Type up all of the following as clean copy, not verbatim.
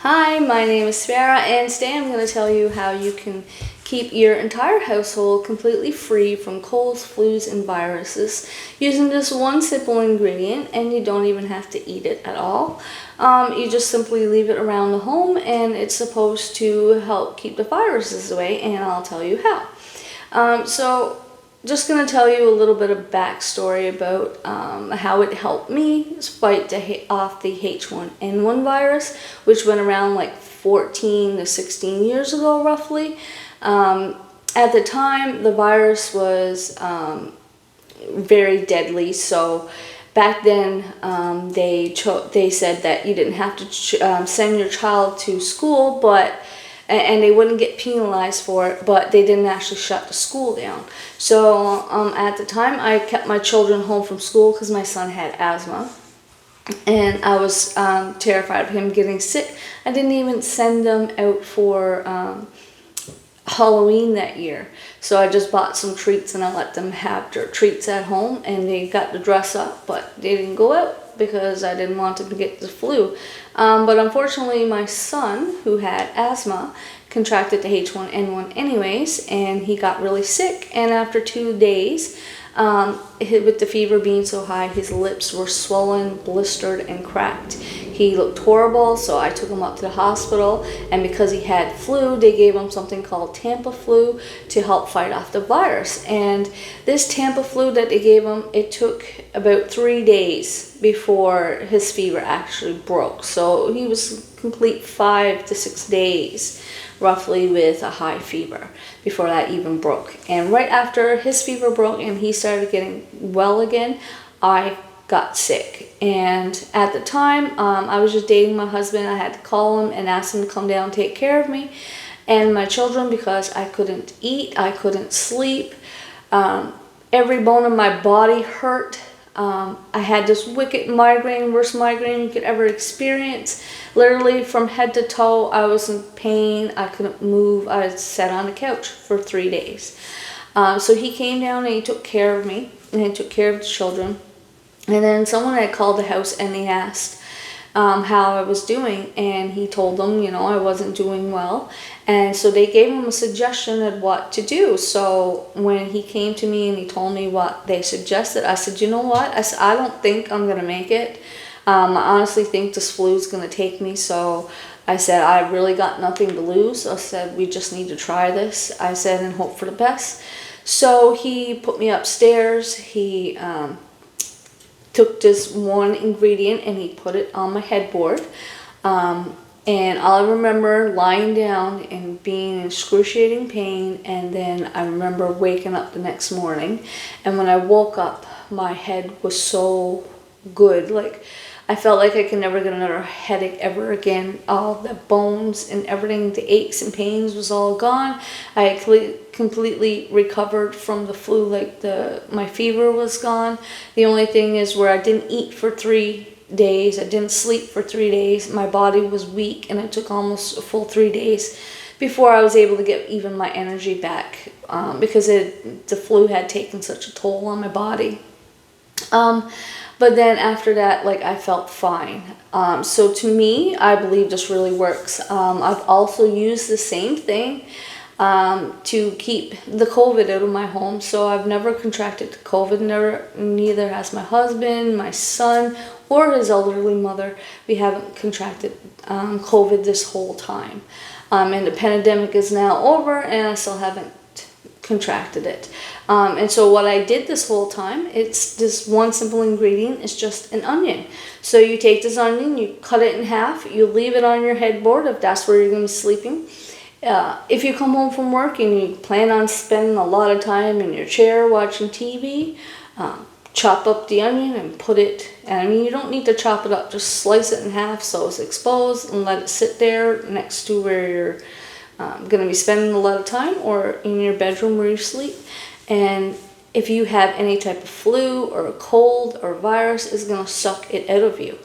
Hi, my name is Sarah, and today I'm going to tell you how you can keep your entire household completely free from colds, flus, and viruses using just one simple ingredient, and you don't even have to eat it at all. You just simply leave it around the home, and it's supposed to help keep the viruses away, and I'll tell you how. Just going to tell you a little bit of backstory about how it helped me fight off the H1N1 virus, which went around like 14 to 16 years ago, roughly. At the time, the virus was very deadly, so back then they said that you didn't have to send your child to school, and they wouldn't get penalized for it, but they didn't actually shut the school down. So at the time, I kept my children home from school because my son had asthma, and I was terrified of him getting sick. I didn't even send them out for Halloween that year. So I just bought some treats and I let them have their treats at home, and they got to dress up, but they didn't go out because I didn't want them to get the flu. But unfortunately, my son, who had asthma, contracted the H1N1 anyways, and he got really sick. And after 2 days, with the fever being so high, his lips were swollen, blistered, and cracked. He looked horrible, so I took him up to the hospital, and because he had flu, they gave him something called Tamiflu to help fight off the virus. And this Tamiflu that they gave him, it took about 3 days before his fever actually broke. So he was complete 5 to 6 days roughly with a high fever before that even broke. And right after his fever broke and he started getting well again, I got sick. And at the time, I was just dating my husband. I had to call him and ask him to come down and take care of me and my children because I couldn't eat, I couldn't sleep. Every bone in my body hurt. I had this wicked migraine, worst migraine you could ever experience. Literally from head to toe, I was in pain. I couldn't move. I sat on the couch for 3 days. So he came down and he took care of me, and he took care of the children. And then someone had called the house and they asked how I was doing, and he told them, I wasn't doing well. And so they gave him a suggestion of what to do. So when he came to me and he told me what they suggested, I said, you know what? I said, I don't think I'm going to make it. I honestly think this flu is going to take me. So I said, I really got nothing to lose. I said, we just need to try this. I said, and hope for the best. So he put me upstairs. He took this one ingredient and he put it on my headboard. And I remember lying down and being in excruciating pain, and then I remember waking up the next morning, and when I woke up, my head was so good. Like, I felt like I could never get another headache ever again. All the bones and everything, the aches and pains was all gone. I had completely recovered from the flu, like my fever was gone. The only thing is where I didn't eat for 3 days, I didn't sleep for 3 days, my body was weak, and it took almost a full 3 days before I was able to get even my energy back, because the flu had taken such a toll on my body. But then after that, I felt fine. So to me, I believe this really works. I've also used the same thing to keep the COVID out of my home. So I've never contracted COVID, neither has my husband, my son, or his elderly mother. We haven't contracted COVID this whole time. And the pandemic is now over, and I still haven't contracted it. And so what I did this whole time, it's this one simple ingredient, it's just an onion. So you take this onion, you cut it in half, you leave it on your headboard if that's where you're going to be sleeping. If you come home from work and you plan on spending a lot of time in your chair watching TV, chop up the onion and put it, and I mean, you don't need to chop it up, just slice it in half so it's exposed and let it sit there next to where you're going to be spending a lot of time, or in your bedroom where you sleep. And if you have any type of flu or a cold or virus, it's going to suck it out of you.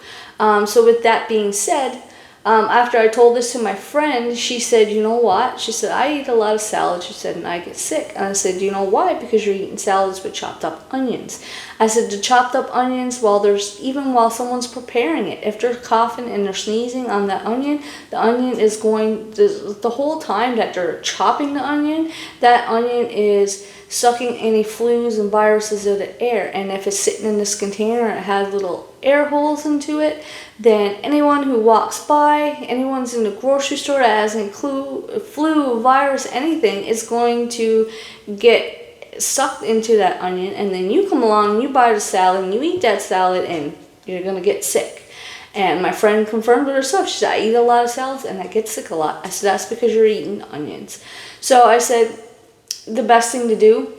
So with that being said, After I told this to my friend, she said, you know what? She said, I eat a lot of salad, she said, and I get sick. And I said, you know why? Because you're eating salads with chopped up onions. I said, the chopped up onions, even while someone's preparing it, if they're coughing and they're sneezing on the onion is going, the whole time that they're chopping the onion, that onion is sucking any flus and viruses of the air. And if it's sitting in this container and it has little air holes into it, then anyone who walks by, anyone's in the grocery store that has any flu, virus, anything, is going to get sucked into that onion. And then you come along and you buy the salad and you eat that salad and you're going to get sick. And my friend confirmed it herself. She said, I eat a lot of salads and I get sick a lot. I said, that's because you're eating onions. So I said, the best thing to do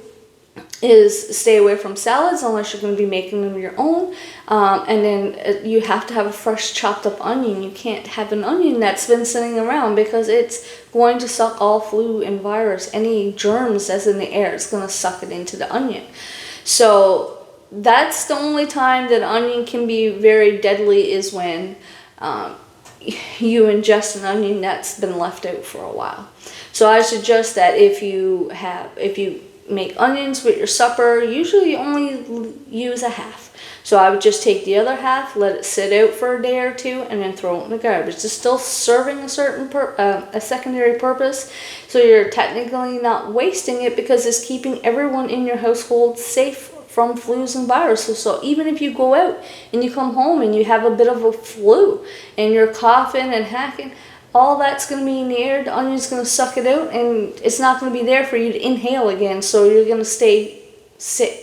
is stay away from salads unless you're going to be making them your own. And then you have to have a fresh chopped up onion. You can't have an onion that's been sitting around because it's going to suck all flu and virus. Any germs that's in the air, it's going to suck it into the onion. So that's the only time that onion can be very deadly, is when you ingest an onion that's been left out for a while. So I suggest that if you make onions with your supper, usually you only use a half. So I would just take the other half, let it sit out for a day or two, and then throw it in the garbage. It's still serving a certain a secondary purpose, so you're technically not wasting it because it's keeping everyone in your household safe from flus and viruses. So even if you go out and you come home and you have a bit of a flu and you're coughing and hacking, all that's going to be in the air. The onion's going to suck it out, and it's not going to be there for you to inhale again. So you're going to stay sick,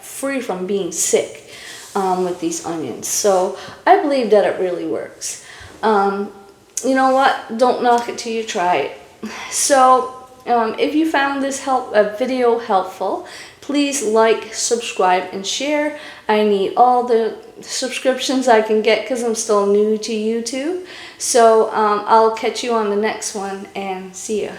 free from being sick with these onions. So I believe that it really works. You know what? Don't knock it till you try it. So if you found this video helpful, please like, subscribe, and share. I need all the subscriptions I can get because I'm still new to YouTube. So I'll catch you on the next one, and see ya.